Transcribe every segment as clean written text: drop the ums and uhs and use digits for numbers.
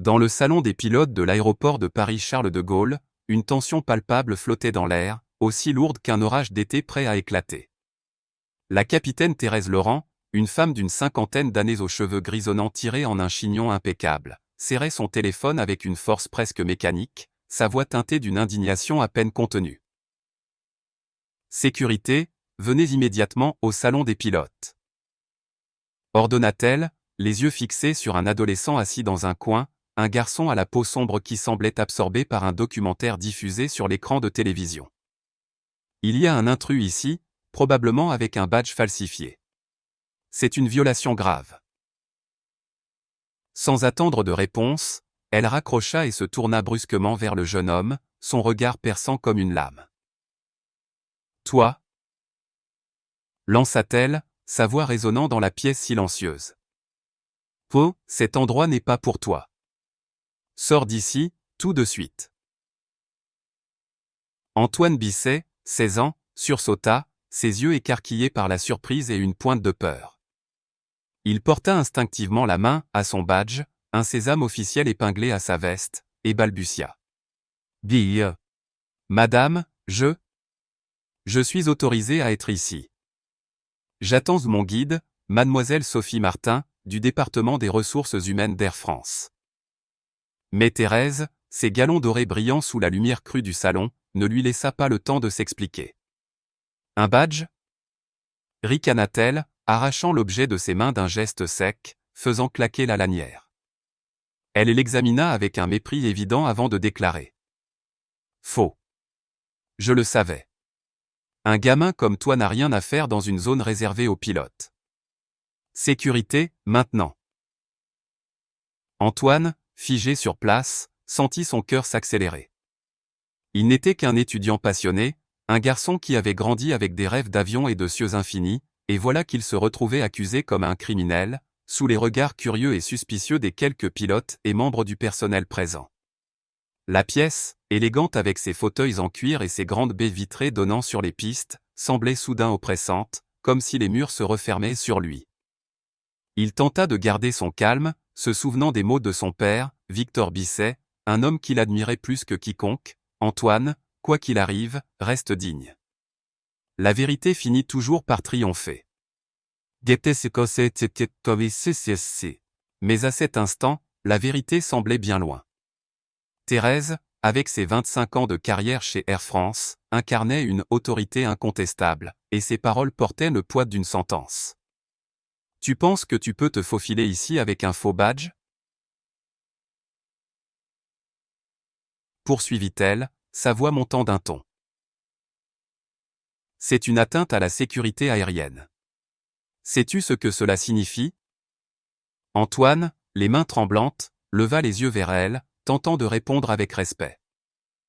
Dans le salon des pilotes de l'aéroport de Paris-Charles de Gaulle, une tension palpable flottait dans l'air, aussi lourde qu'un orage d'été prêt à éclater. La capitaine Thérèse Laurent, une femme d'une cinquantaine d'années aux cheveux grisonnants tirés en un chignon impeccable, serrait son téléphone avec une force presque mécanique, sa voix teintée d'une indignation à peine contenue. « Sécurité, venez immédiatement au salon des pilotes. » ordonna-t-elle, les yeux fixés sur un adolescent assis dans un coin, un garçon à la peau sombre qui semblait absorbé par un documentaire diffusé sur l'écran de télévision. « Il y a un intrus ici, probablement avec un badge falsifié. C'est une violation grave. » Sans attendre de réponse, elle raccrocha et se tourna brusquement vers le jeune homme, son regard perçant comme une lame. « Toi » lança-t-elle, sa voix résonnant dans la pièce silencieuse. « Po, cet endroit n'est pas pour toi. Sors d'ici, tout de suite. » Antoine Bisset, 16 ans, sursauta, ses yeux écarquillés par la surprise et une pointe de peur. Il porta instinctivement la main à son badge, un sésame officiel épinglé à sa veste, et balbutia. « Dis, madame, je suis autorisé à être ici. J'attends mon guide, mademoiselle Sophie Martin, du département des ressources humaines d'Air France. » Mais Thérèse, ses galons dorés brillant sous la lumière crue du salon, ne lui laissa pas le temps de s'expliquer. « Un badge » ricana-t-elle, arrachant l'objet de ses mains d'un geste sec, faisant claquer la lanière. Elle l'examina avec un mépris évident avant de déclarer. « Faux. Je le savais. Un gamin comme toi n'a rien à faire dans une zone réservée aux pilotes. Sécurité, maintenant. » Antoine, figé sur place, sentit son cœur s'accélérer. Il n'était qu'un étudiant passionné, un garçon qui avait grandi avec des rêves d'avion et de cieux infinis, et voilà qu'il se retrouvait accusé comme un criminel, sous les regards curieux et suspicieux des quelques pilotes et membres du personnel présents. La pièce, élégante avec ses fauteuils en cuir et ses grandes baies vitrées donnant sur les pistes, semblait soudain oppressante, comme si les murs se refermaient sur lui. Il tenta de garder son calme, se souvenant des mots de son père, Victor Bisset, un homme qu'il admirait plus que quiconque. « Antoine, quoi qu'il arrive, reste digne. La vérité finit toujours par triompher. » Mais à cet instant, la vérité semblait bien loin. Thérèse, avec ses 25 ans de carrière chez Air France, incarnait une autorité incontestable, et ses paroles portaient le poids d'une sentence. « Tu penses que tu peux te faufiler ici avec un faux badge ?» poursuivit-elle, sa voix montant d'un ton. « C'est une atteinte à la sécurité aérienne. Sais-tu ce que cela signifie ?» Antoine, les mains tremblantes, leva les yeux vers elle, tentant de répondre avec respect.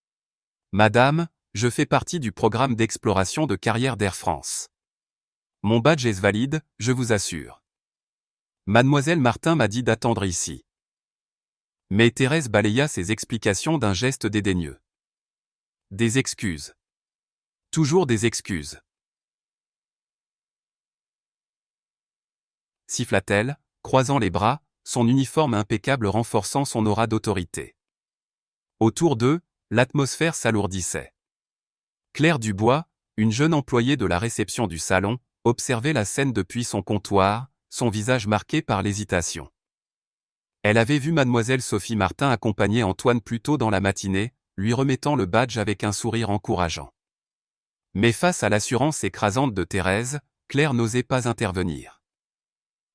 « Madame, je fais partie du programme d'exploration de carrière d'Air France. Mon badge est valide, je vous assure. Mademoiselle Martin m'a dit d'attendre ici. » Mais Thérèse balaya ses explications d'un geste dédaigneux. « Des excuses. Toujours des excuses. » siffla-t-elle, croisant les bras, son uniforme impeccable renforçant son aura d'autorité. Autour d'eux, l'atmosphère s'alourdissait. Claire Dubois, une jeune employée de la réception du salon, observait la scène depuis son comptoir, son visage marqué par l'hésitation. Elle avait vu mademoiselle Sophie Martin accompagner Antoine plus tôt dans la matinée, lui remettant le badge avec un sourire encourageant. Mais face à l'assurance écrasante de Thérèse, Claire n'osait pas intervenir.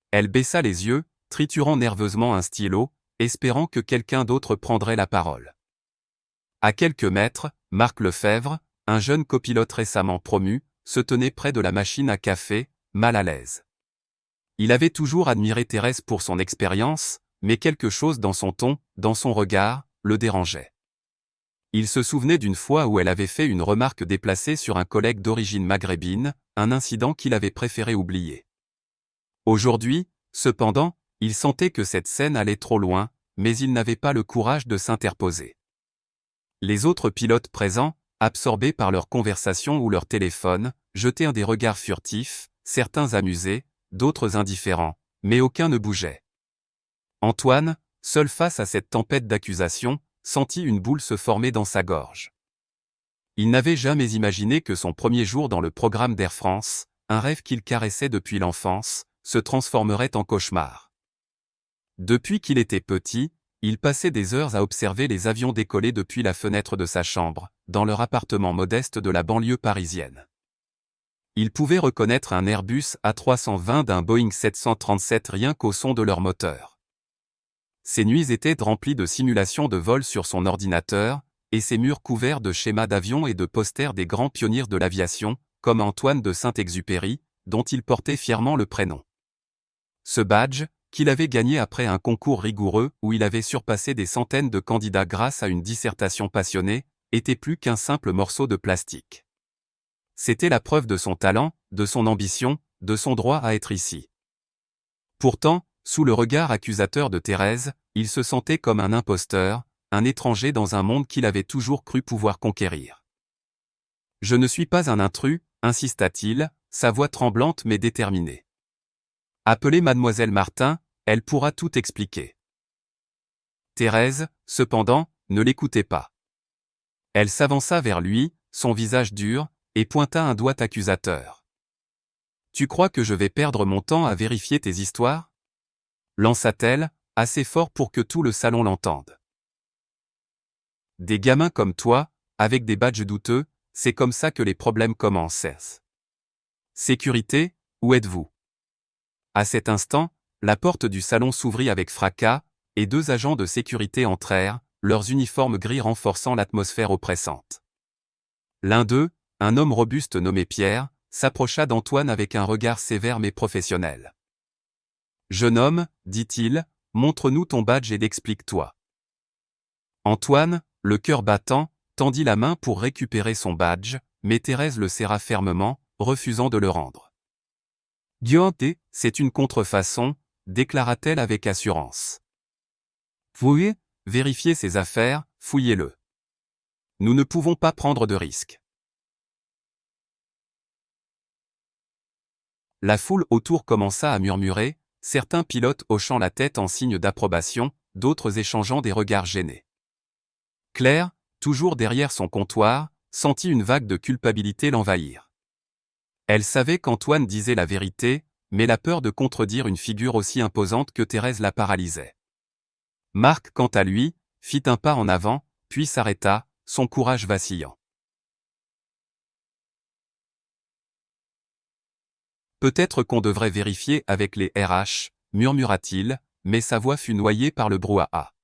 Elle baissa les yeux, triturant nerveusement un stylo, espérant que quelqu'un d'autre prendrait la parole. À quelques mètres, Marc Lefebvre, un jeune copilote récemment promu, se tenait près de la machine à café, mal à l'aise. Il avait toujours admiré Thérèse pour son expérience, mais quelque chose dans son ton, dans son regard, le dérangeait. Il se souvenait d'une fois où elle avait fait une remarque déplacée sur un collègue d'origine maghrébine, un incident qu'il avait préféré oublier. Aujourd'hui, cependant, il sentait que cette scène allait trop loin, mais il n'avait pas le courage de s'interposer. Les autres pilotes présents, absorbés par leur conversation ou leur téléphone, jetaient des regards furtifs, certains amusés, d'autres indifférents, mais aucun ne bougeait. Antoine, seul face à cette tempête d'accusations, sentit une boule se former dans sa gorge. Il n'avait jamais imaginé que son premier jour dans le programme d'Air France, un rêve qu'il caressait depuis l'enfance, se transformerait en cauchemar. Depuis qu'il était petit, il passait des heures à observer les avions décoller depuis la fenêtre de sa chambre, dans leur appartement modeste de la banlieue parisienne. Il pouvait reconnaître un Airbus A320 d'un Boeing 737 rien qu'au son de leur moteur. Ses nuits étaient remplies de simulations de vol sur son ordinateur, et ses murs couverts de schémas d'avions et de posters des grands pionniers de l'aviation, comme Antoine de Saint-Exupéry, dont il portait fièrement le prénom. Ce badge, qu'il avait gagné après un concours rigoureux où il avait surpassé des centaines de candidats grâce à une dissertation passionnée, était plus qu'un simple morceau de plastique. C'était la preuve de son talent, de son ambition, de son droit à être ici. Pourtant, sous le regard accusateur de Thérèse, il se sentait comme un imposteur, un étranger dans un monde qu'il avait toujours cru pouvoir conquérir. « Je ne suis pas un intrus », insista-t-il, sa voix tremblante mais déterminée. « Appelez mademoiselle Martin, elle pourra tout expliquer. » Thérèse, cependant, ne l'écoutait pas. Elle s'avança vers lui, son visage dur, et pointa un doigt accusateur. « Tu crois que je vais perdre mon temps à vérifier tes histoires ?» lança-t-elle, assez fort pour que tout le salon l'entende. « Des gamins comme toi, avec des badges douteux, c'est comme ça que les problèmes commencent. Sécurité, où êtes-vous » À cet instant, la porte du salon s'ouvrit avec fracas, et deux agents de sécurité entrèrent, leurs uniformes gris renforçant l'atmosphère oppressante. L'un d'eux, un homme robuste nommé Pierre, s'approcha d'Antoine avec un regard sévère mais professionnel. « Jeune homme, dit-il, montre-nous ton badge et explique-toi. » Antoine, le cœur battant, tendit la main pour récupérer son badge, mais Thérèse le serra fermement, refusant de le rendre. « Guillaume, c'est une contrefaçon, déclara-t-elle avec assurance. « Vous vérifiez ses affaires, fouillez-le. Nous ne pouvons pas prendre de risques. » La foule autour commença à murmurer, certains pilotes hochant la tête en signe d'approbation, d'autres échangeant des regards gênés. Claire, toujours derrière son comptoir, sentit une vague de culpabilité l'envahir. Elle savait qu'Antoine disait la vérité, mais la peur de contredire une figure aussi imposante que Thérèse la paralysait. Marc, quant à lui, fit un pas en avant, puis s'arrêta, son courage vacillant. Peut-être qu'on devrait vérifier avec les RH, murmura-t-il, mais sa voix fut noyée par le brouhaha.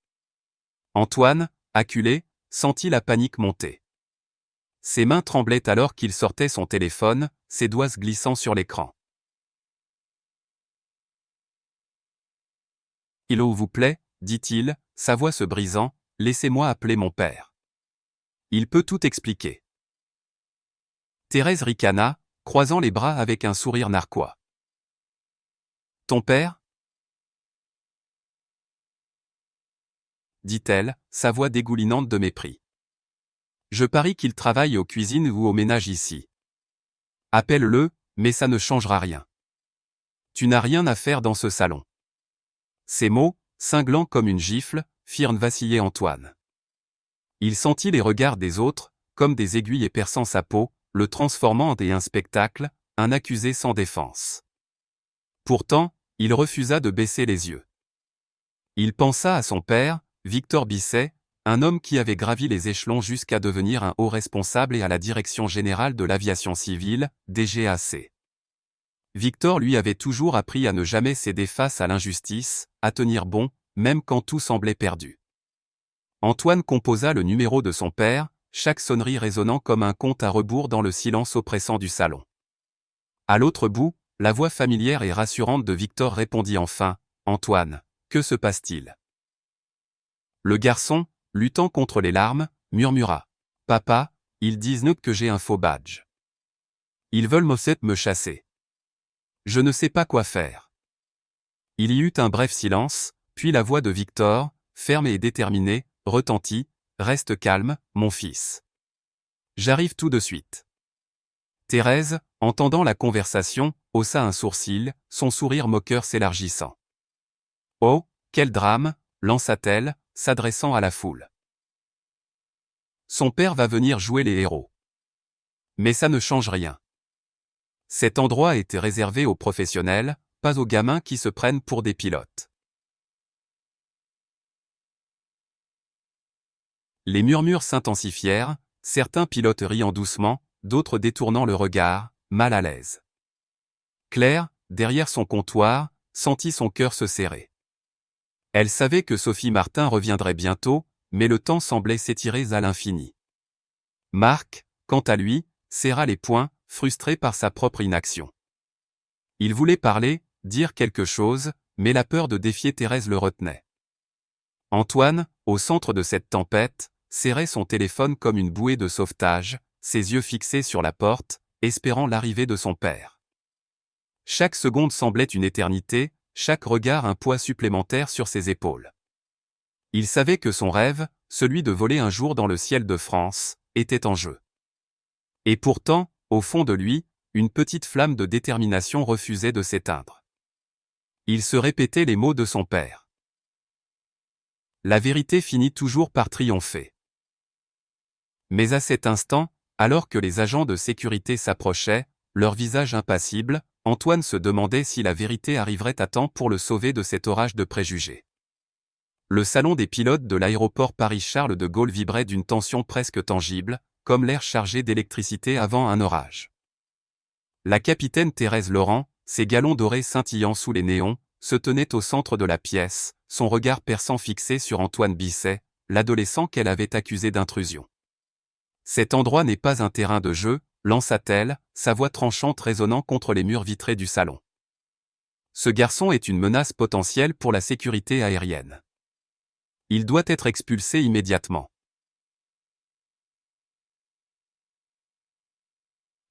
Antoine, acculé, sentit la panique monter. Ses mains tremblaient alors qu'il sortait son téléphone, ses doigts glissant sur l'écran. « Il vous plaît, dit-il, sa voix se brisant, laissez-moi appeler mon père. Il peut tout expliquer. » Thérèse ricana, croisant les bras avec un sourire narquois. « Ton père » dit-elle, sa voix dégoulinante de mépris. « Je parie qu'il travaille aux cuisines ou au ménage ici. Appelle-le, mais ça ne changera rien. Tu n'as rien à faire dans ce salon. » Ces mots, cinglants comme une gifle, firent vaciller Antoine. Il sentit les regards des autres, comme des aiguilles perçant sa peau, le transformant en un spectacle, un accusé sans défense. Pourtant, il refusa de baisser les yeux. Il pensa à son père, Victor Bisset, un homme qui avait gravi les échelons jusqu'à devenir un haut responsable et à la direction générale de l'aviation civile, DGAC. Victor lui avait toujours appris à ne jamais céder face à l'injustice, à tenir bon, même quand tout semblait perdu. Antoine composa le numéro de son père, chaque sonnerie résonnant comme un conte à rebours dans le silence oppressant du salon. À l'autre bout, la voix familière et rassurante de Victor répondit enfin, « Antoine, que se passe-t-il » Le garçon, luttant contre les larmes, murmura, « Papa, ils disent que j'ai un faux badge. Ils veulent me chasser. Je ne sais pas quoi faire. » Il y eut un bref silence, puis la voix de Victor, ferme et déterminée, retentit, « Reste calme, mon fils. J'arrive tout de suite. » Thérèse, entendant la conversation, haussa un sourcil, son sourire moqueur s'élargissant. « Oh, quel drame, lança-t-elle, s'adressant à la foule. Son père va venir jouer les héros. Mais ça ne change rien. Cet endroit était réservé aux professionnels, pas aux gamins qui se prennent pour des pilotes. Les murmures s'intensifièrent, certains pilotes riant doucement, d'autres détournant le regard, mal à l'aise. Claire, derrière son comptoir, sentit son cœur se serrer. Elle savait que Sophie Martin reviendrait bientôt, mais le temps semblait s'étirer à l'infini. Marc, quant à lui, serra les poings, frustré par sa propre inaction. Il voulait parler, dire quelque chose, mais la peur de défier Thérèse le retenait. Antoine, au centre de cette tempête, serrait son téléphone comme une bouée de sauvetage, ses yeux fixés sur la porte, espérant l'arrivée de son père. Chaque seconde semblait une éternité, chaque regard un poids supplémentaire sur ses épaules. Il savait que son rêve, celui de voler un jour dans le ciel de France, était en jeu. Et pourtant, au fond de lui, une petite flamme de détermination refusait de s'éteindre. Il se répétait les mots de son père. La vérité finit toujours par triompher. Mais à cet instant, alors que les agents de sécurité s'approchaient, leur visage impassible, Antoine se demandait si la vérité arriverait à temps pour le sauver de cet orage de préjugés. Le salon des pilotes de l'aéroport Paris-Charles de Gaulle vibrait d'une tension presque tangible, comme l'air chargé d'électricité avant un orage. La capitaine Thérèse Laurent, ses galons dorés scintillant sous les néons, se tenait au centre de la pièce, son regard perçant fixé sur Antoine Bisset, l'adolescent qu'elle avait accusé d'intrusion. « Cet endroit n'est pas un terrain de jeu », lança-t-elle, sa voix tranchante résonnant contre les murs vitrés du salon. Ce garçon est une menace potentielle pour la sécurité aérienne. Il doit être expulsé immédiatement.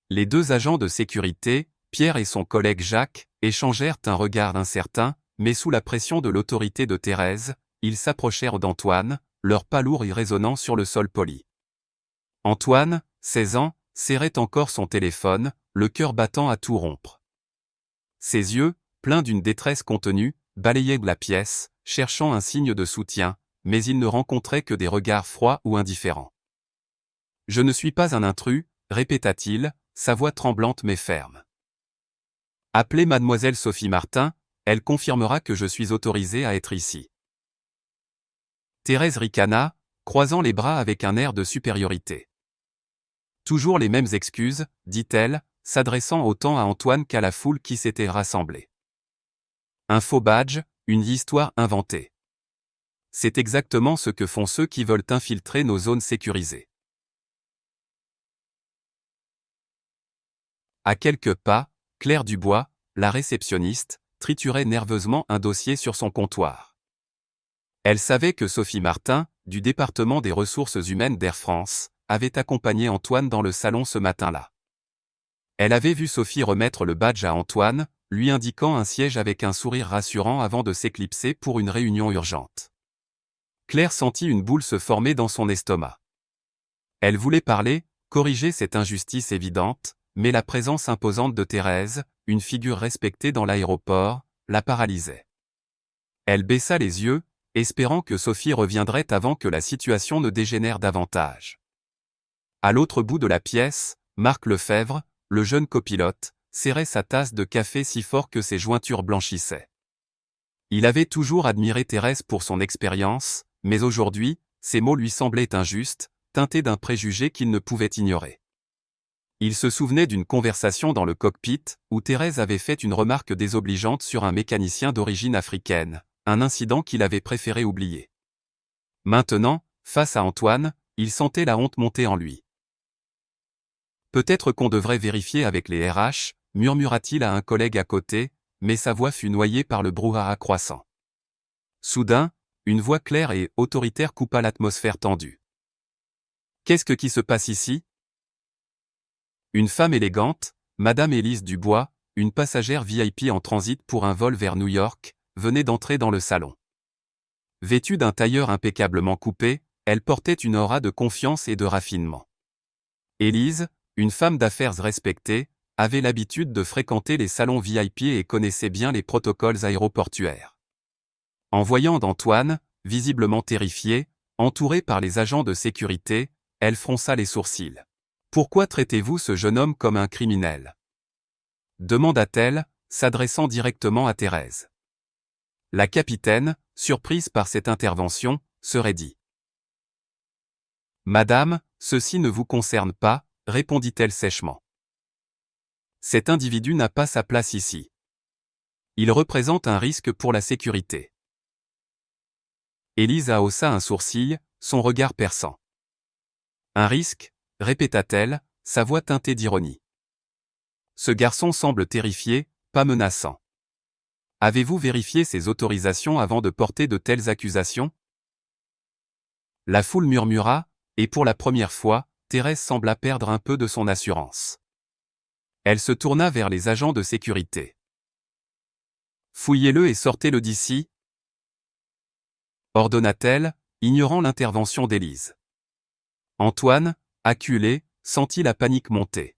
Les deux agents de sécurité, Pierre et son collègue Jacques, échangèrent un regard incertain, mais sous la pression de l'autorité de Thérèse, ils s'approchèrent d'Antoine, leurs pas lourds y résonnant sur le sol poli. Antoine, 16 ans, serrait encore son téléphone, le cœur battant à tout rompre. Ses yeux, pleins d'une détresse contenue, balayaient la pièce, cherchant un signe de soutien, mais il ne rencontrait que des regards froids ou indifférents. « Je ne suis pas un intrus », répéta-t-il, sa voix tremblante mais ferme. « Appelez mademoiselle Sophie Martin, elle confirmera que je suis autorisé à être ici. » Thérèse ricana, croisant les bras avec un air de supériorité. « Toujours les mêmes excuses, dit-elle, s'adressant autant à Antoine qu'à la foule qui s'était rassemblée. Un faux badge, une histoire inventée. C'est exactement ce que font ceux qui veulent infiltrer nos zones sécurisées. » À quelques pas, Claire Dubois, la réceptionniste, triturait nerveusement un dossier sur son comptoir. Elle savait que Sophie Martin, du département des ressources humaines d'Air France, avait accompagné Antoine dans le salon ce matin-là. Elle avait vu Sophie remettre le badge à Antoine, lui indiquant un siège avec un sourire rassurant avant de s'éclipser pour une réunion urgente. Claire sentit une boule se former dans son estomac. Elle voulait parler, corriger cette injustice évidente, mais la présence imposante de Thérèse, une figure respectée dans l'aéroport, la paralysait. Elle baissa les yeux, espérant que Sophie reviendrait avant que la situation ne dégénère davantage. À l'autre bout de la pièce, Marc Lefebvre, le jeune copilote, serrait sa tasse de café si fort que ses jointures blanchissaient. Il avait toujours admiré Thérèse pour son expérience, mais aujourd'hui, ses mots lui semblaient injustes, teintés d'un préjugé qu'il ne pouvait ignorer. Il se souvenait d'une conversation dans le cockpit, où Thérèse avait fait une remarque désobligeante sur un mécanicien d'origine africaine, un incident qu'il avait préféré oublier. Maintenant, face à Antoine, il sentait la honte monter en lui. « Peut-être qu'on devrait vérifier avec les RH, murmura-t-il à un collègue à côté, mais sa voix fut noyée par le brouhaha croissant. Soudain, une voix claire et autoritaire coupa l'atmosphère tendue. « Qu'est-ce qui se passe ici ?» Une femme élégante, Madame Élise Dubois, une passagère VIP en transit pour un vol vers New York, venait d'entrer dans le salon. Vêtue d'un tailleur impeccablement coupé, elle portait une aura de confiance et de raffinement. Élise, une femme d'affaires respectée, avait l'habitude de fréquenter les salons VIP et connaissait bien les protocoles aéroportuaires. En voyant d'Antoine, visiblement terrifiée, entourée par les agents de sécurité, elle fronça les sourcils. « Pourquoi traitez-vous ce jeune homme comme un criminel ?» demanda-t-elle, s'adressant directement à Thérèse. La capitaine, surprise par cette intervention, se raidit. « Madame, ceci ne vous concerne pas, répondit-elle sèchement. Cet individu n'a pas sa place ici. Il représente un risque pour la sécurité. Élisa haussa un sourcil, son regard perçant. Un risque, répéta-t-elle, sa voix teintée d'ironie. Ce garçon semble terrifié, pas menaçant. Avez-vous vérifié ses autorisations avant de porter de telles accusations? La foule murmura, et pour la première fois, Thérèse sembla perdre un peu de son assurance. Elle se tourna vers les agents de sécurité. Fouillez-le et sortez-le d'ici, ordonna-t-elle, ignorant l'intervention d'Élise. Antoine, acculé, sentit la panique monter.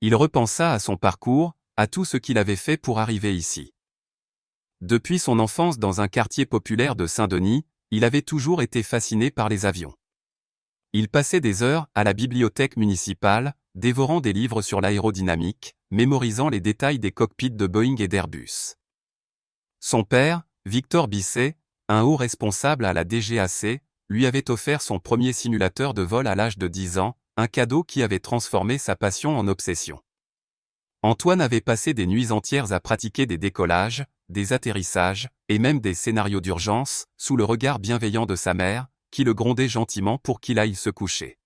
Il repensa à son parcours, à tout ce qu'il avait fait pour arriver ici. Depuis son enfance dans un quartier populaire de Saint-Denis, il avait toujours été fasciné par les avions. Il passait des heures à la bibliothèque municipale, dévorant des livres sur l'aérodynamique, mémorisant les détails des cockpits de Boeing et d'Airbus. Son père, Victor Bisset, un haut responsable à la DGAC, lui avait offert son premier simulateur de vol à l'âge de 10 ans, un cadeau qui avait transformé sa passion en obsession. Antoine avait passé des nuits entières à pratiquer des décollages, des atterrissages, et même des scénarios d'urgence, sous le regard bienveillant de sa mère, qui le grondait gentiment pour qu'il aille se coucher.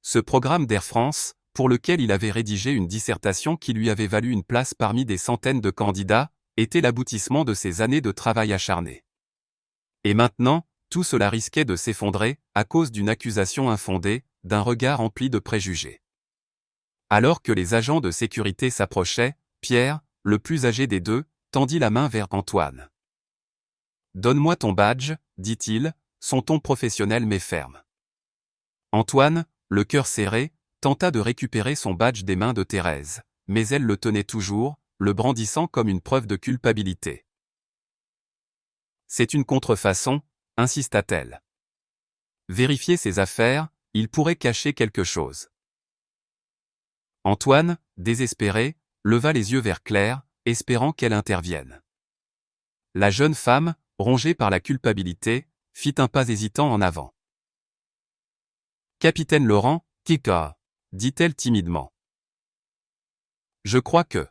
Ce programme d'Air France, pour lequel il avait rédigé une dissertation qui lui avait valu une place parmi des centaines de candidats, était l'aboutissement de ses années de travail acharné. Et maintenant, tout cela risquait de s'effondrer, à cause d'une accusation infondée, d'un regard empli de préjugés. Alors que les agents de sécurité s'approchaient, Pierre, le plus âgé des deux, tendit la main vers Antoine. « Donne-moi ton badge, dit-il, son ton professionnel mais ferme. Antoine, le cœur serré, tenta de récupérer son badge des mains de Thérèse, mais elle le tenait toujours, le brandissant comme une preuve de culpabilité. « C'est une contrefaçon, insista-t-elle. Vérifiez ses affaires, il pourrait cacher quelque chose. » Antoine, désespéré, leva les yeux vers Claire, espérant qu'elle intervienne. La jeune femme, rongée par la culpabilité, fit un pas hésitant en avant. « Capitaine Laurent, Kika, dit-elle timidement. Je crois que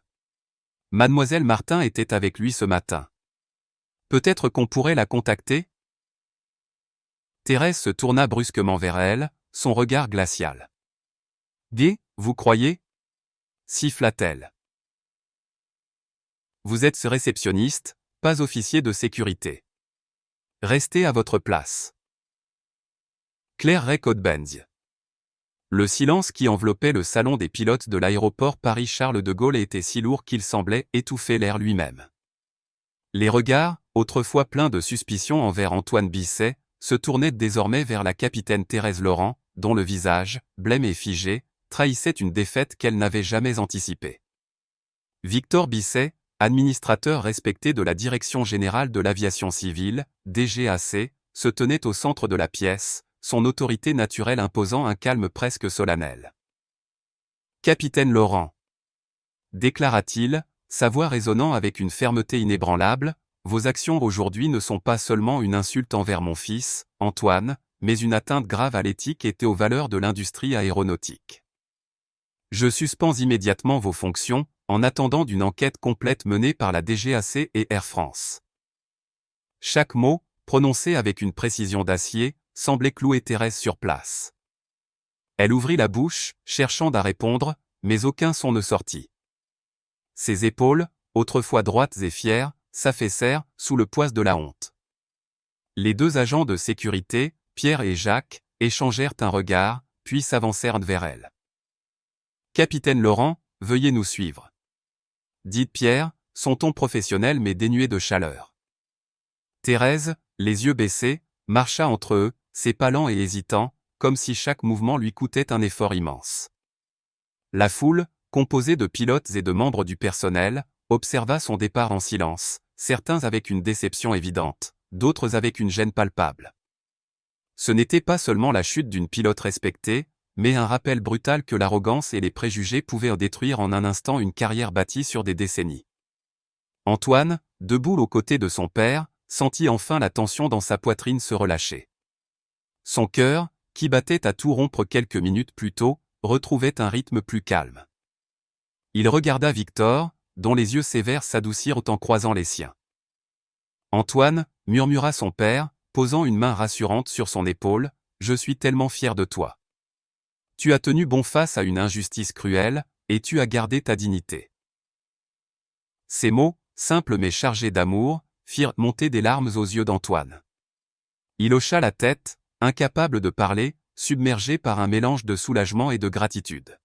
Mademoiselle Martin était avec lui ce matin. Peut-être qu'on pourrait la contacter? » Thérèse se tourna brusquement vers elle, son regard glacial. « Dis, vous croyez ?» siffla-t-elle. « Vous êtes ce réceptionniste, pas officier de sécurité. Restez à votre place. » Claire Ray-Codbenz. Le silence qui enveloppait le salon des pilotes de l'aéroport Paris-Charles de Gaulle était si lourd qu'il semblait étouffer l'air lui-même. Les regards, autrefois pleins de suspicion envers Antoine Bisset, se tournaient désormais vers la capitaine Thérèse Laurent, dont le visage, blême et figé, trahissait une défaite qu'elle n'avait jamais anticipée. Victor Bisset, administrateur respecté de la Direction générale de l'aviation civile, DGAC, se tenait au centre de la pièce, son autorité naturelle imposant un calme presque solennel. « Capitaine Laurent, déclara-t-il, sa voix résonnant avec une fermeté inébranlable, vos actions aujourd'hui ne sont pas seulement une insulte envers mon fils, Antoine, mais une atteinte grave à l'éthique et aux valeurs de l'industrie aéronautique. Je suspends immédiatement vos fonctions, en attendant d'une enquête complète menée par la DGAC et Air France. » Chaque mot, prononcé avec une précision d'acier, semblait clouer Thérèse sur place. Elle ouvrit la bouche, cherchant à répondre, mais aucun son ne sortit. Ses épaules, autrefois droites et fières, s'affaissèrent sous le poids de la honte. Les deux agents de sécurité, Pierre et Jacques, échangèrent un regard, puis s'avancèrent vers elle. « Capitaine Laurent, veuillez nous suivre. » dit Pierre, son ton professionnel mais dénué de chaleur. Thérèse, les yeux baissés, marcha entre eux, ses pas lents et hésitants, comme si chaque mouvement lui coûtait un effort immense. La foule, composée de pilotes et de membres du personnel, observa son départ en silence, certains avec une déception évidente, d'autres avec une gêne palpable. Ce n'était pas seulement la chute d'une pilote respectée, mais un rappel brutal que l'arrogance et les préjugés pouvaient détruire en un instant une carrière bâtie sur des décennies. Antoine, debout aux côtés de son père, sentit enfin la tension dans sa poitrine se relâcher. Son cœur, qui battait à tout rompre quelques minutes plus tôt, retrouvait un rythme plus calme. Il regarda Victor, dont les yeux sévères s'adoucirent en croisant les siens. « Antoine, » murmura son père, posant une main rassurante sur son épaule, « je suis tellement fier de toi. Tu as tenu bon face à une injustice cruelle, et tu as gardé ta dignité. » Ces mots, simples mais chargés d'amour, firent monter des larmes aux yeux d'Antoine. Il hocha la tête, incapable de parler, submergé par un mélange de soulagement et de gratitude.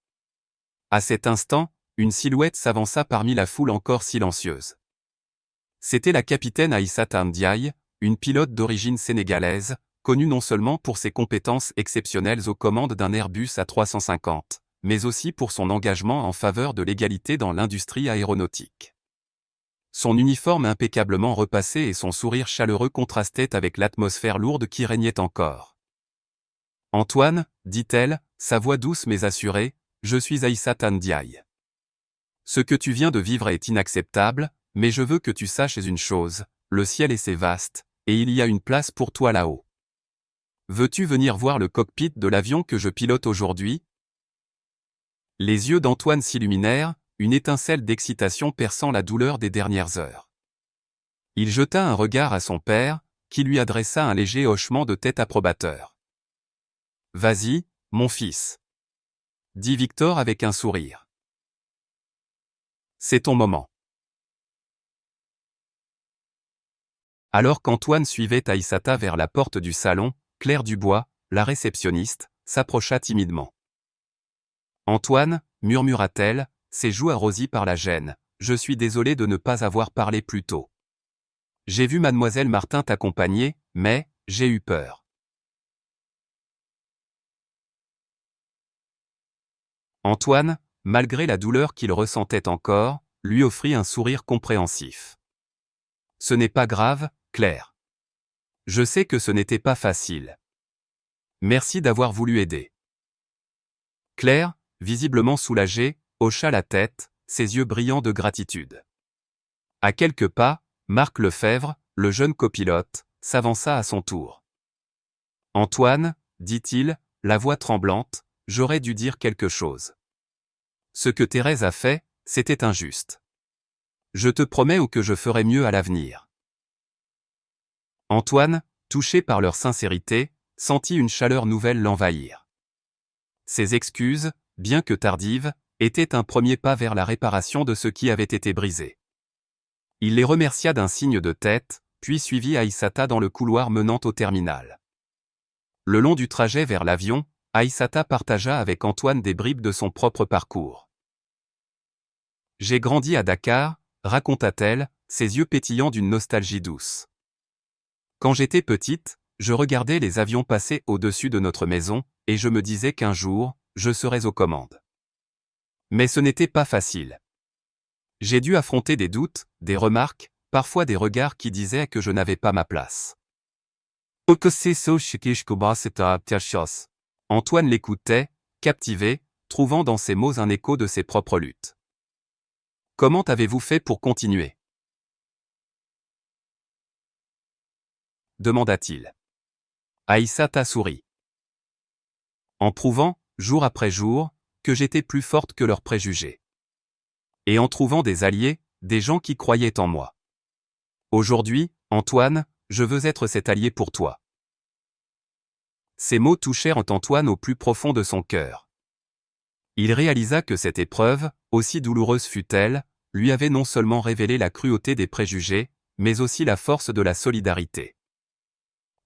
À cet instant, une silhouette s'avança parmi la foule encore silencieuse. C'était la capitaine Aïssata Ndiaye, une pilote d'origine sénégalaise, connue non seulement pour ses compétences exceptionnelles aux commandes d'un Airbus A350, mais aussi pour son engagement en faveur de l'égalité dans l'industrie aéronautique. Son uniforme impeccablement repassé et son sourire chaleureux contrastaient avec l'atmosphère lourde qui régnait encore. « Antoine, » dit-elle, sa voix douce mais assurée, « je suis Aïssata Ndiaye. Ce que tu viens de vivre est inacceptable, mais je veux que tu saches une chose, le ciel est vaste, et il y a une place pour toi là-haut. Veux-tu venir voir le cockpit de l'avion que je pilote aujourd'hui ?» Les yeux d'Antoine s'illuminèrent, une étincelle d'excitation perçant la douleur des dernières heures. Il jeta un regard à son père, qui lui adressa un léger hochement de tête approbateur. « Vas-y, mon fils. » dit Victor avec un sourire. « C'est ton moment. » Alors qu'Antoine suivait Aïssata vers la porte du salon, Claire Dubois, la réceptionniste, s'approcha timidement. « Antoine, » murmura-t-elle, ses joues arrosies par la gêne, « je suis désolée de ne pas avoir parlé plus tôt. J'ai vu mademoiselle Martin t'accompagner, mais, j'ai eu peur. » Antoine, malgré la douleur qu'il ressentait encore, lui offrit un sourire compréhensif. « Ce n'est pas grave, Claire. Je sais que ce n'était pas facile. Merci d'avoir voulu aider. » Claire, visiblement soulagée, hocha la tête, ses yeux brillants de gratitude. À quelques pas, Marc Lefebvre, le jeune copilote, s'avança à son tour. « Antoine, » dit-il, la voix tremblante, « j'aurais dû dire quelque chose. Ce que Thérèse a fait, c'était injuste. Je te promets que je ferai mieux à l'avenir. » Antoine, touché par leur sincérité, sentit une chaleur nouvelle l'envahir. Ses excuses, bien que tardives, étaient un premier pas vers la réparation de ce qui avait été brisé. Il les remercia d'un signe de tête, puis suivit Aïssata dans le couloir menant au terminal. Le long du trajet vers l'avion, Aïssata partagea avec Antoine des bribes de son propre parcours. « J'ai grandi à Dakar, » raconta-t-elle, ses yeux pétillants d'une nostalgie douce. « Quand j'étais petite, je regardais les avions passer au-dessus de notre maison, et je me disais qu'un jour, je serais aux commandes. Mais ce n'était pas facile. J'ai dû affronter des doutes, des remarques, parfois des regards qui disaient que je n'avais pas ma place. » Antoine l'écoutait, captivé, trouvant dans ses mots un écho de ses propres luttes. « Comment avez-vous fait pour continuer ?» demanda-t-il. Aïssata sourit. « En prouvant, jour après jour, que j'étais plus forte que leurs préjugés. Et en trouvant des alliés, des gens qui croyaient en moi. Aujourd'hui, Antoine, je veux être cet allié pour toi. » Ces mots touchèrent Antoine au plus profond de son cœur. Il réalisa que cette épreuve, aussi douloureuse fût-elle, lui avait non seulement révélé la cruauté des préjugés, mais aussi la force de la solidarité.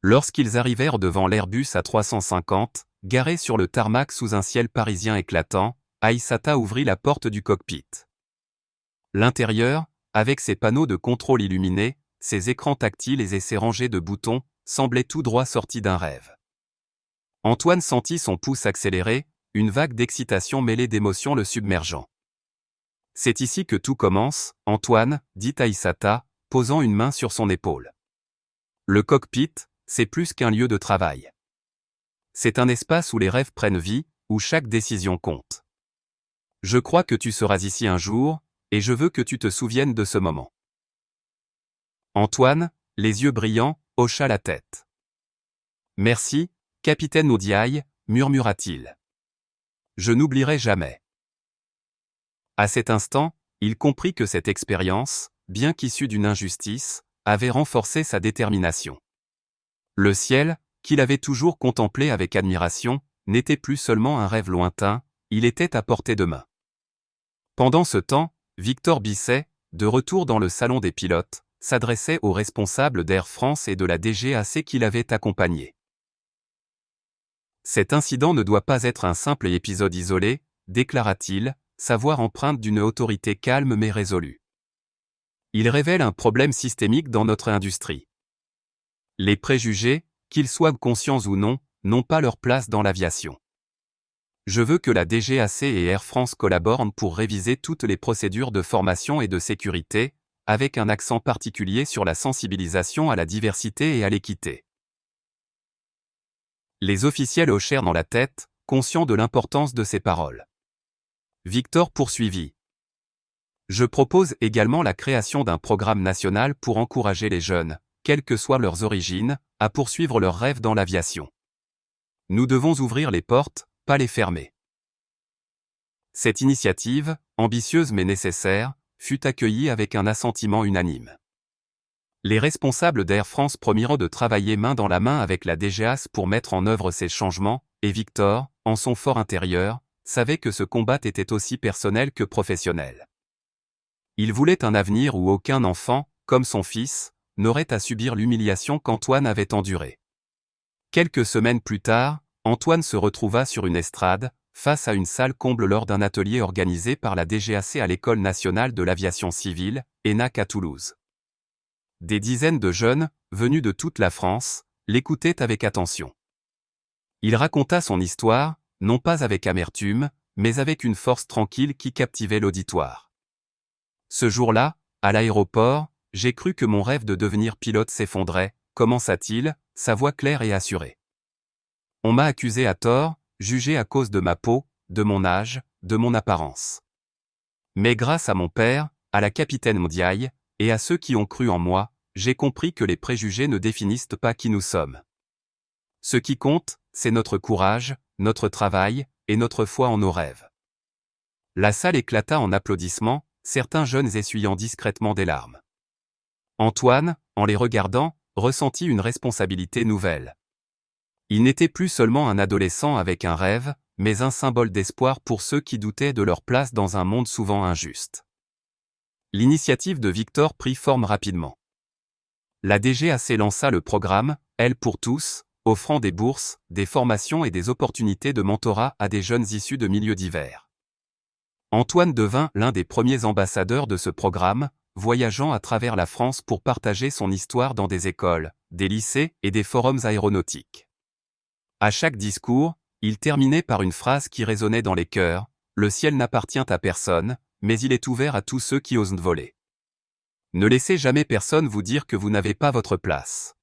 Lorsqu'ils arrivèrent devant l'Airbus A350, garé sur le tarmac sous un ciel parisien éclatant, Aïssata ouvrit la porte du cockpit. L'intérieur, avec ses panneaux de contrôle illuminés, ses écrans tactiles et ses rangées de boutons, semblait tout droit sorti d'un rêve. Antoine sentit son pouce accélérer, une vague d'excitation mêlée d'émotion le submergeant. « C'est ici que tout commence, Antoine, » dit Aïssata, posant une main sur son épaule. Le cockpit, c'est plus qu'un lieu de travail. C'est un espace où les rêves prennent vie, où chaque décision compte. Je crois que tu seras ici un jour, et je veux que tu te souviennes de ce moment. Antoine, les yeux brillants, hocha la tête. Merci, capitaine Odiaï, murmura-t-il. Je n'oublierai jamais. À cet instant, il comprit que cette expérience, bien qu'issue d'une injustice, avait renforcé sa détermination. Le ciel, qu'il avait toujours contemplé avec admiration, n'était plus seulement un rêve lointain, il était à portée de main. Pendant ce temps, Victor Bisset, de retour dans le salon des pilotes, s'adressait aux responsables d'Air France et de la DGAC qui l'avaient accompagné. Cet incident ne doit pas être un simple épisode isolé, déclara-t-il, sa voix empreinte d'une autorité calme mais résolue. Il révèle un problème systémique dans notre industrie. Les préjugés, qu'ils soient conscients ou non, n'ont pas leur place dans l'aviation. Je veux que la DGAC et Air France collaborent pour réviser toutes les procédures de formation et de sécurité, avec un accent particulier sur la sensibilisation à la diversité et à l'équité. Les officiels hochèrent dans la tête, conscients de l'importance de ces paroles. Victor poursuivit. Je propose également la création d'un programme national pour encourager les jeunes, quelles que soient leurs origines, à poursuivre leurs rêves dans l'aviation. Nous devons ouvrir les portes, pas les fermer. Cette initiative, ambitieuse mais nécessaire, fut accueillie avec un assentiment unanime. Les responsables d'Air France promirent de travailler main dans la main avec la DGAC pour mettre en œuvre ces changements, et Victor, en son fort intérieur, savait que ce combat était aussi personnel que professionnel. Il voulait un avenir où aucun enfant, comme son fils, n'aurait à subir l'humiliation qu'Antoine avait endurée. Quelques semaines plus tard, Antoine se retrouva sur une estrade, face à une salle comble lors d'un atelier organisé par la DGAC à l'École nationale de l'aviation civile, ENAC à Toulouse. Des dizaines de jeunes, venus de toute la France, l'écoutaient avec attention. Il raconta son histoire, non pas avec amertume, mais avec une force tranquille qui captivait l'auditoire. Ce jour-là, à l'aéroport, j'ai cru que mon rêve de devenir pilote s'effondrait, commença-t-il, sa voix claire et assurée. On m'a accusé à tort, jugé à cause de ma peau, de mon âge, de mon apparence. Mais grâce à mon père, à la capitaine Odiaï, et à ceux qui ont cru en moi, j'ai compris que les préjugés ne définissent pas qui nous sommes. Ce qui compte, c'est notre courage, notre travail, et notre foi en nos rêves. La salle éclata en applaudissements, certains jeunes essuyant discrètement des larmes. Antoine, en les regardant, ressentit une responsabilité nouvelle. Il n'était plus seulement un adolescent avec un rêve, mais un symbole d'espoir pour ceux qui doutaient de leur place dans un monde souvent injuste. L'initiative de Victor prit forme rapidement. La DGAC lança le programme « Elle pour tous », offrant des bourses, des formations et des opportunités de mentorat à des jeunes issus de milieux divers. Antoine devint l'un des premiers ambassadeurs de ce programme, voyageant à travers la France pour partager son histoire dans des écoles, des lycées et des forums aéronautiques. À chaque discours, il terminait par une phrase qui résonnait dans les cœurs, « Le ciel n'appartient à personne, mais il est ouvert à tous ceux qui osent voler. Ne laissez jamais personne vous dire que vous n'avez pas votre place. »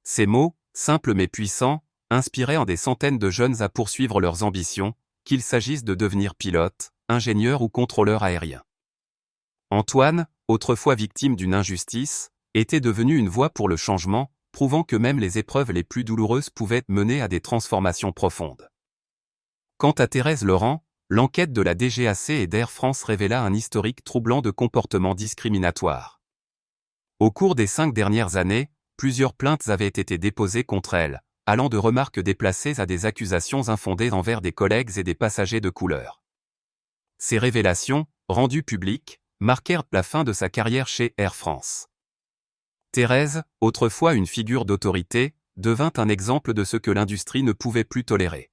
Ces mots, simples mais puissants, inspirèrent des centaines de jeunes à poursuivre leurs ambitions, qu'il s'agisse de devenir pilote, ingénieur ou contrôleur aérien. Antoine, autrefois victime d'une injustice, était devenu une voix pour le changement, prouvant que même les épreuves les plus douloureuses pouvaient mener à des transformations profondes. Quant à Thérèse Laurent, l'enquête de la DGAC et d'Air France révéla un historique troublant de comportements discriminatoires. Au cours des 5 dernières années, plusieurs plaintes avaient été déposées contre elle, allant de remarques déplacées à des accusations infondées envers des collègues et des passagers de couleur. Ces révélations, rendues publiques, marquèrent la fin de sa carrière chez Air France. Thérèse, autrefois une figure d'autorité, devint un exemple de ce que l'industrie ne pouvait plus tolérer.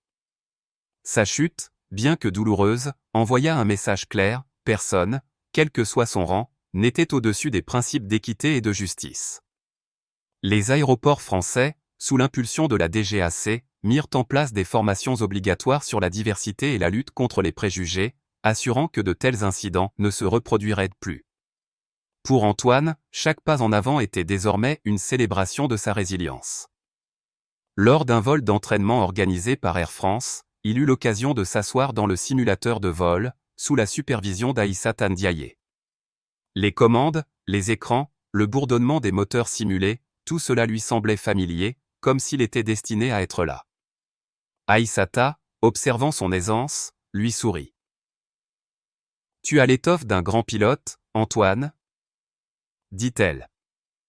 Sa chute, bien que douloureuse, envoya un message clair, personne, quel que soit son rang, n'était au-dessus des principes d'équité et de justice. Les aéroports français, sous l'impulsion de la DGAC, mirent en place des formations obligatoires sur la diversité et la lutte contre les préjugés, assurant que de tels incidents ne se reproduiraient plus. Pour Antoine, chaque pas en avant était désormais une célébration de sa résilience. Lors d'un vol d'entraînement organisé par Air France, il eut l'occasion de s'asseoir dans le simulateur de vol, sous la supervision d'Aïssata Ndiaye. Les commandes, les écrans, le bourdonnement des moteurs simulés, tout cela lui semblait familier, comme s'il était destiné à être là. Aïssata, observant son aisance, lui sourit. « Tu as l'étoffe d'un grand pilote, Antoine ?» dit-elle.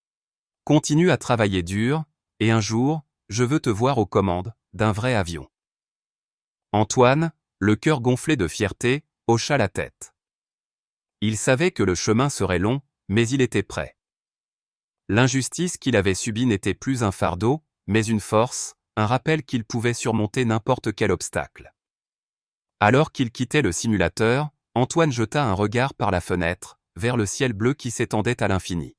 « Continue à travailler dur, et un jour, je veux te voir aux commandes d'un vrai avion. » Antoine, le cœur gonflé de fierté, hocha la tête. Il savait que le chemin serait long, mais il était prêt. L'injustice qu'il avait subie n'était plus un fardeau, mais une force, un rappel qu'il pouvait surmonter n'importe quel obstacle. Alors qu'il quittait le simulateur, Antoine jeta un regard par la fenêtre, vers le ciel bleu qui s'étendait à l'infini.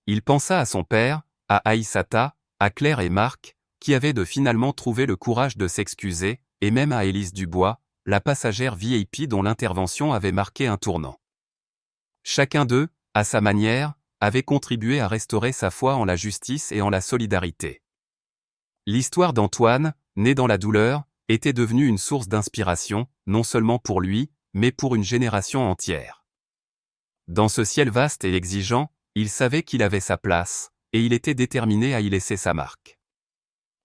Il pensa à son père, à Aïssata, à Claire et Marc, qui avaient finalement trouvé le courage de s'excuser, et même à Élise Dubois, la passagère VIP dont l'intervention avait marqué un tournant. Chacun d'eux, à sa manière, avait contribué à restaurer sa foi en la justice et en la solidarité. L'histoire d'Antoine, née dans la douleur, était devenue une source d'inspiration, non seulement pour lui, mais pour une génération entière. Dans ce ciel vaste et exigeant, il savait qu'il avait sa place, et il était déterminé à y laisser sa marque.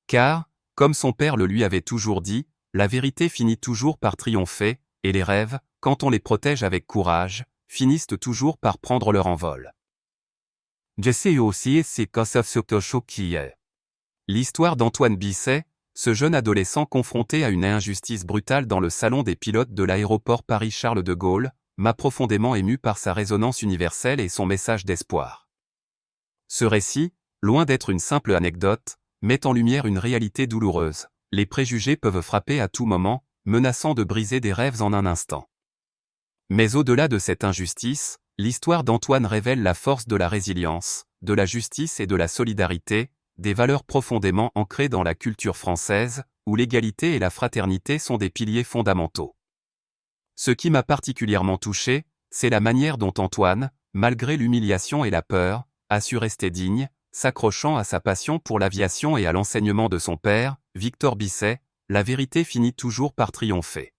Car, comme son père le lui avait toujours dit, la vérité finit toujours par triompher, et les rêves, quand on les protège avec courage, finissent toujours par prendre leur envol. Je sais aussi c'est qui est. L'histoire d'Antoine Bisset, ce jeune adolescent confronté à une injustice brutale dans le salon des pilotes de l'aéroport Paris-Charles de Gaulle, m'a profondément ému par sa résonance universelle et son message d'espoir. Ce récit, loin d'être une simple anecdote, met en lumière une réalité douloureuse. Les préjugés peuvent frapper à tout moment, menaçant de briser des rêves en un instant. Mais au-delà de cette injustice, l'histoire d'Antoine révèle la force de la résilience, de la justice et de la solidarité, des valeurs profondément ancrées dans la culture française, où l'égalité et la fraternité sont des piliers fondamentaux. Ce qui m'a particulièrement touché, c'est la manière dont Antoine, malgré l'humiliation et la peur, a su rester digne, s'accrochant à sa passion pour l'aviation et à l'enseignement de son père, Victor Bisset, la vérité finit toujours par triompher.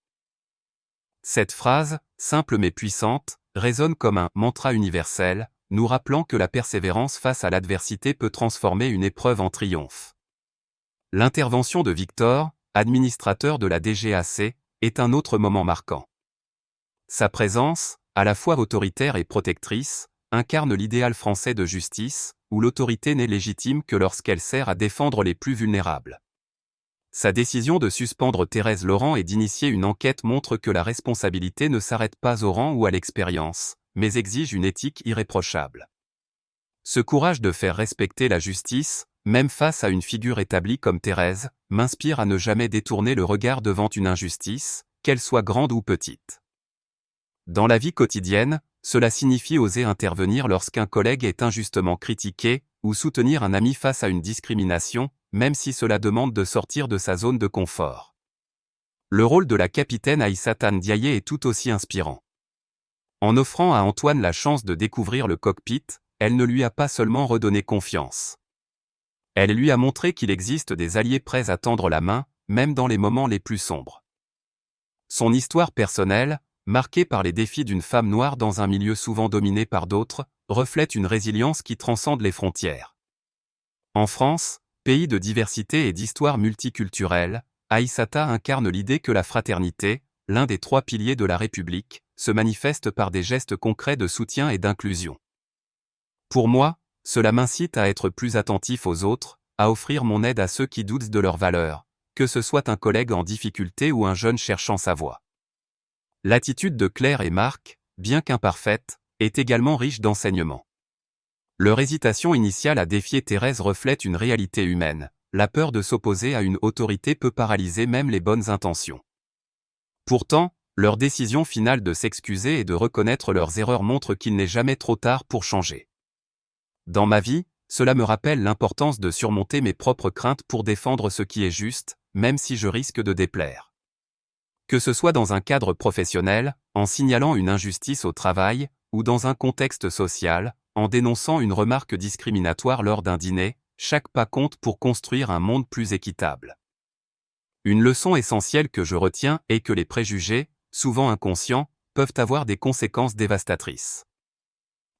Cette phrase, simple mais puissante, résonne comme un mantra universel, nous rappelant que la persévérance face à l'adversité peut transformer une épreuve en triomphe. L'intervention de Victor, administrateur de la DGAC, est un autre moment marquant. Sa présence, à la fois autoritaire et protectrice, incarne l'idéal français de justice, où l'autorité n'est légitime que lorsqu'elle sert à défendre les plus vulnérables. Sa décision de suspendre Thérèse Laurent et d'initier une enquête montre que la responsabilité ne s'arrête pas au rang ou à l'expérience, mais exige une éthique irréprochable. Ce courage de faire respecter la justice, même face à une figure établie comme Thérèse, m'inspire à ne jamais détourner le regard devant une injustice, qu'elle soit grande ou petite. Dans la vie quotidienne, cela signifie oser intervenir lorsqu'un collègue est injustement critiqué, ou soutenir un ami face à une discrimination, même si cela demande de sortir de sa zone de confort. Le rôle de la capitaine Aïssata Ndiaye est tout aussi inspirant. En offrant à Antoine la chance de découvrir le cockpit, elle ne lui a pas seulement redonné confiance. Elle lui a montré qu'il existe des alliés prêts à tendre la main, même dans les moments les plus sombres. Son histoire personnelle, marquée par les défis d'une femme noire dans un milieu souvent dominé par d'autres, reflète une résilience qui transcende les frontières. En France, pays de diversité et d'histoire multiculturelle, Aïssata incarne l'idée que la fraternité, l'un des 3 piliers de la République, se manifeste par des gestes concrets de soutien et d'inclusion. Pour moi, cela m'incite à être plus attentif aux autres, à offrir mon aide à ceux qui doutent de leurs valeurs, que ce soit un collègue en difficulté ou un jeune cherchant sa voie. L'attitude de Claire et Marc, bien qu'imparfaite, est également riche d'enseignements. Leur hésitation initiale à défier Thérèse reflète une réalité humaine. La peur de s'opposer à une autorité peut paralyser même les bonnes intentions. Pourtant, leur décision finale de s'excuser et de reconnaître leurs erreurs montre qu'il n'est jamais trop tard pour changer. Dans ma vie, cela me rappelle l'importance de surmonter mes propres craintes pour défendre ce qui est juste, même si je risque de déplaire. Que ce soit dans un cadre professionnel, en signalant une injustice au travail, ou dans un contexte social, en dénonçant une remarque discriminatoire lors d'un dîner, chaque pas compte pour construire un monde plus équitable. Une leçon essentielle que je retiens est que les préjugés, souvent inconscients, peuvent avoir des conséquences dévastatrices.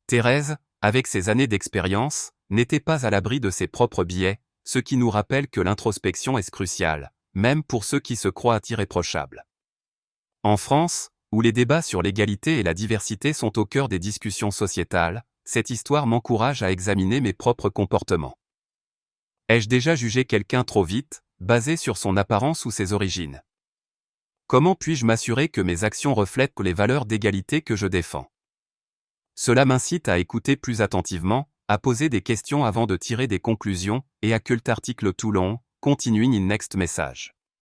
Thérèse, avec ses années d'expérience, n'était pas à l'abri de ses propres biais, ce qui nous rappelle que l'introspection est cruciale, même pour ceux qui se croient irréprochables. En France, où les débats sur l'égalité et la diversité sont au cœur des discussions sociétales, cette histoire m'encourage à examiner mes propres comportements. Ai-je déjà jugé quelqu'un trop vite, basé sur son apparence ou ses origines? Comment puis-je m'assurer que mes actions reflètent les valeurs d'égalité que je défends? Cela m'incite à écouter plus attentivement, à poser des questions avant de tirer des conclusions, et à que l'article Toulon, continuing in next message.